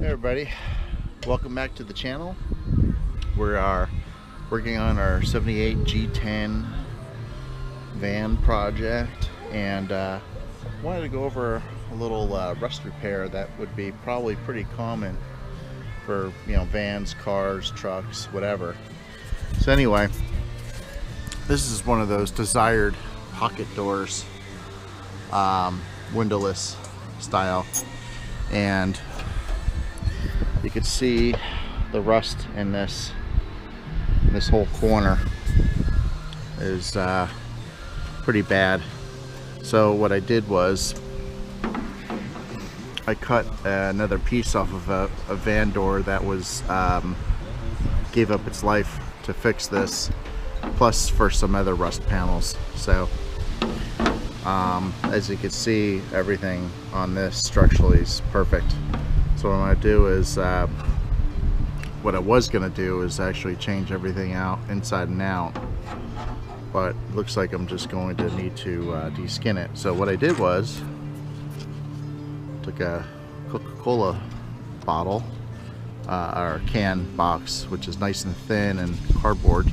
Hey everybody, welcome back to the channel. We are working on our 78 G10 van project, and wanted to go over a little rust repair that would be probably pretty common for, you know, vans, cars, trucks, whatever. So anyway, this is one of those desired pocket doors, windowless style, and you can see the rust in this whole corner is pretty bad. So what I did was I cut another piece off of a van door that was gave up its life to fix this, plus for some other rust panels. So as you can see, everything on this structurally is perfect. So what I'm going to do is, what I was going to do is actually change everything out inside and out, but it looks like I'm just going to need to de-skin it. So what I did was took a Coca-Cola bottle, or can box, which is nice and thin and cardboard,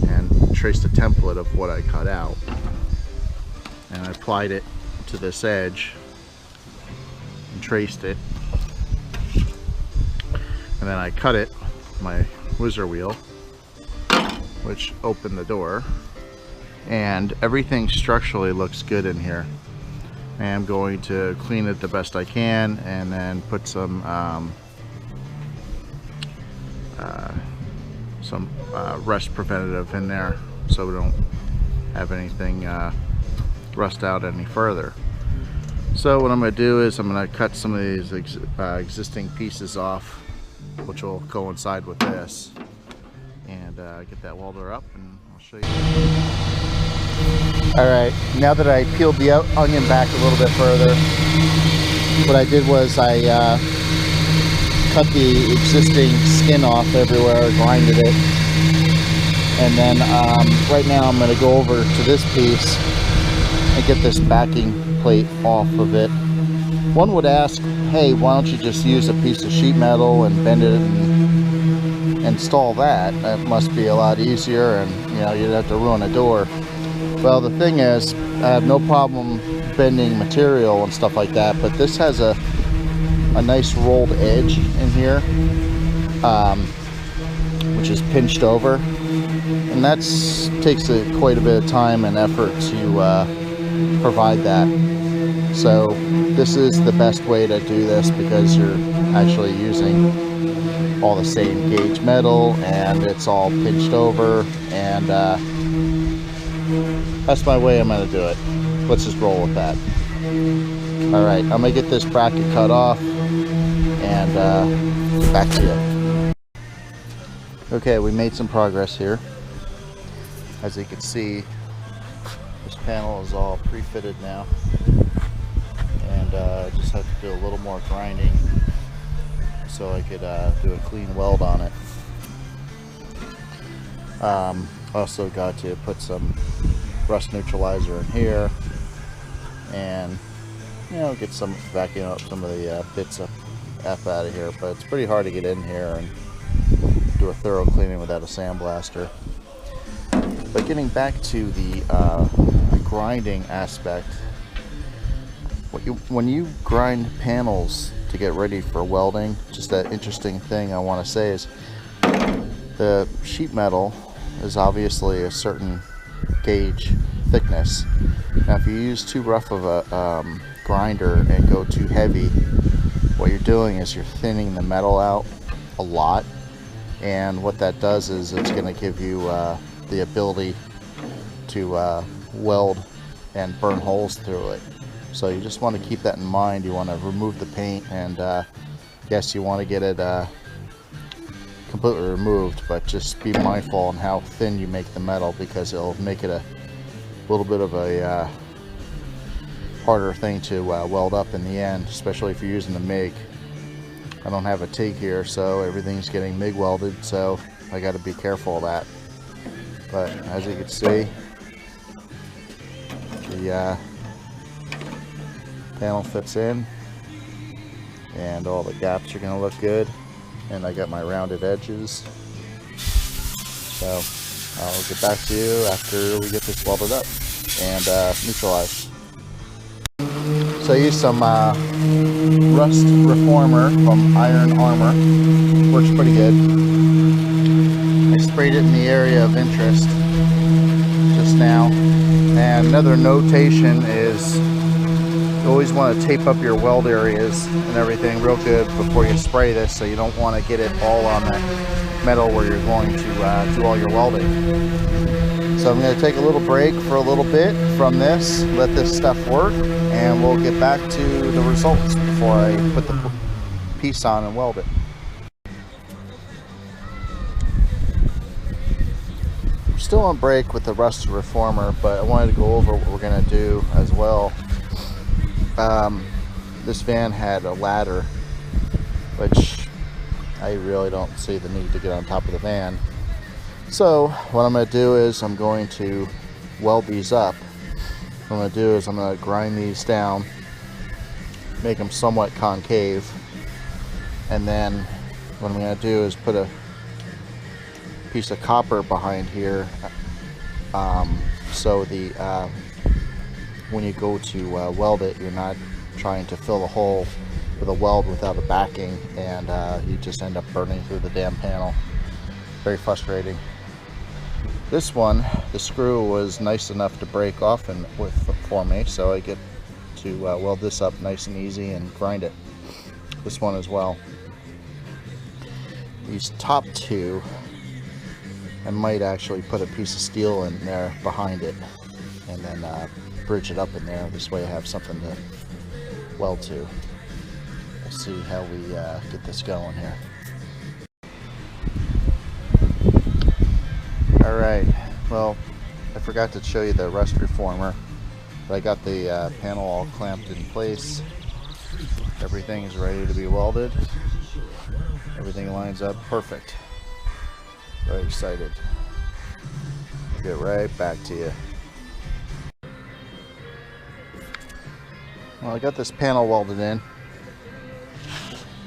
and traced a template of what I cut out, and I applied it to this edge and traced it. And then I cut it with my whizzer wheel, which opened the door, and everything structurally looks good in here. I am going to clean it the best I can, and then put some rust preventative in there so we don't have anything rust out any further. So what I'm going to do is I'm going to cut some of these existing pieces off, which will coincide with this, and get that welder up, and I'll show you. Alright, now that I peeled the onion back a little bit further, what I did was I cut the existing skin off everywhere, grinded it, and then right now I'm going to go over to this piece and get this backing plate off of it. One would ask, hey, why don't you just use a piece of sheet metal and bend it and install that? That must be a lot easier, and you know, you'd have to ruin a door. Well, the thing is, I have no problem bending material and stuff like that, but this has a nice rolled edge in here, which is pinched over, and that takes quite a bit of time and effort to provide that. So this is the best way to do this, because you're actually using all the same gauge metal and it's all pinched over, and that's my way I'm going to do it. Let's just roll with that. Alright, I'm going to get this bracket cut off and back to you. Okay, we made some progress here. As you can see, this panel is all pre-fitted now. And I just have to do a little more grinding so I could do a clean weld on it. Also got to put some rust neutralizer in here, and you know, get some vacuum up some of the bits up out of here. But it's pretty hard to get in here and do a thorough cleaning without a sandblaster. But getting back to the grinding aspect, when you grind panels to get ready for welding, just that interesting thing I want to say is the sheet metal is obviously a certain gauge thickness. Now if you use too rough of a grinder and go too heavy, what you're doing is you're thinning the metal out a lot, and what that does is it's going to give you the ability to weld and burn holes through it. So you just want to keep that in mind. You want to remove the paint, and yes, you want to get it completely removed, but just be mindful on how thin you make the metal, because it'll make it a little bit of a harder thing to weld up in the end, especially if you're using the MIG. I don't have a TIG here, so everything's getting MIG welded, so I got to be careful of that. But as you can see, the panel fits in, and all the gaps are gonna look good, and I got my rounded edges. So I'll get back to you after we get this welded up and neutralized. So I used some rust reformer from Iron Armor. Works pretty good. I sprayed it in the area of interest just now. And another notation is you always want to tape up your weld areas and everything real good before you spray this, so you don't want to get it all on the metal where you're going to do all your welding. So I'm going to take a little break for a little bit from this, let this stuff work, and we'll get back to the results before I put the piece on and weld it. I'm still on break with the rust reformer, but I wanted to go over what we're going to do as well. This van had a ladder, which I really don't see the need to get on top of the van. So what I'm going to do is I'm going to weld these up. What I'm going to do is I'm going to grind these down, make them somewhat concave, and then what I'm going to do is put a piece of copper behind here, so the when you go to weld it, you're not trying to fill the hole with a weld without a backing, and you just end up burning through the damn panel. Very frustrating. This one, the screw was nice enough to break off for me, so I get to weld this up nice and easy and grind it. This one as well. These top two, I might actually put a piece of steel in there behind it and then bridge it up in there. This way I have something to weld to. We'll see how we get this going here. Alright, well, I forgot to show you the rust reformer, but I got the panel all clamped in place. Everything is ready to be welded. Everything lines up perfect. Very excited. I'll get right back to you. Well, I got this panel welded in.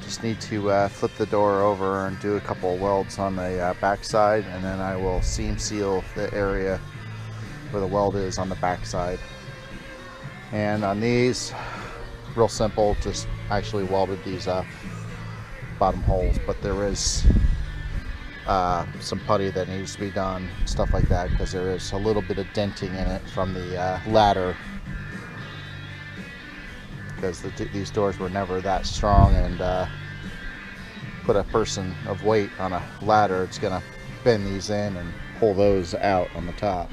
Just need to flip the door over and do a couple of welds on the back side, and then I will seam seal the area where the weld is on the back side. And on these, real simple, just actually welded these bottom holes, but there is some putty that needs to be done, stuff like that, because there is a little bit of denting in it from the ladder, because these doors were never that strong, and put a person of weight on a ladder, it's gonna bend these in and pull those out on the top.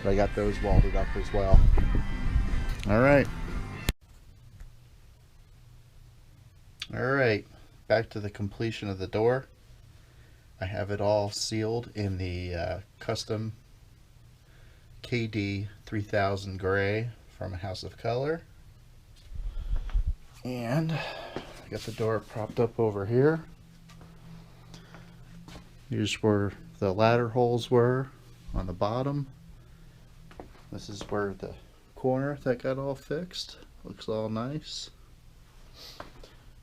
But I got those welded up as well. Alright, back to the completion of the door. I have it all sealed in the custom KD 3000 gray from House of Color. And I got the door propped up over here. Here's where the ladder holes were on the bottom. This is where the corner that got all fixed. Looks all nice.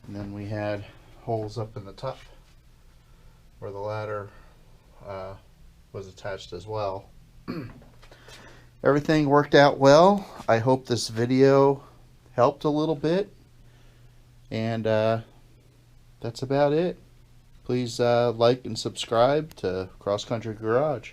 And then we had holes up in the top where the ladder was attached as well. Everything worked out well. I hope this video helped a little bit. And that's about it. Please like and subscribe to Cross Country Garage.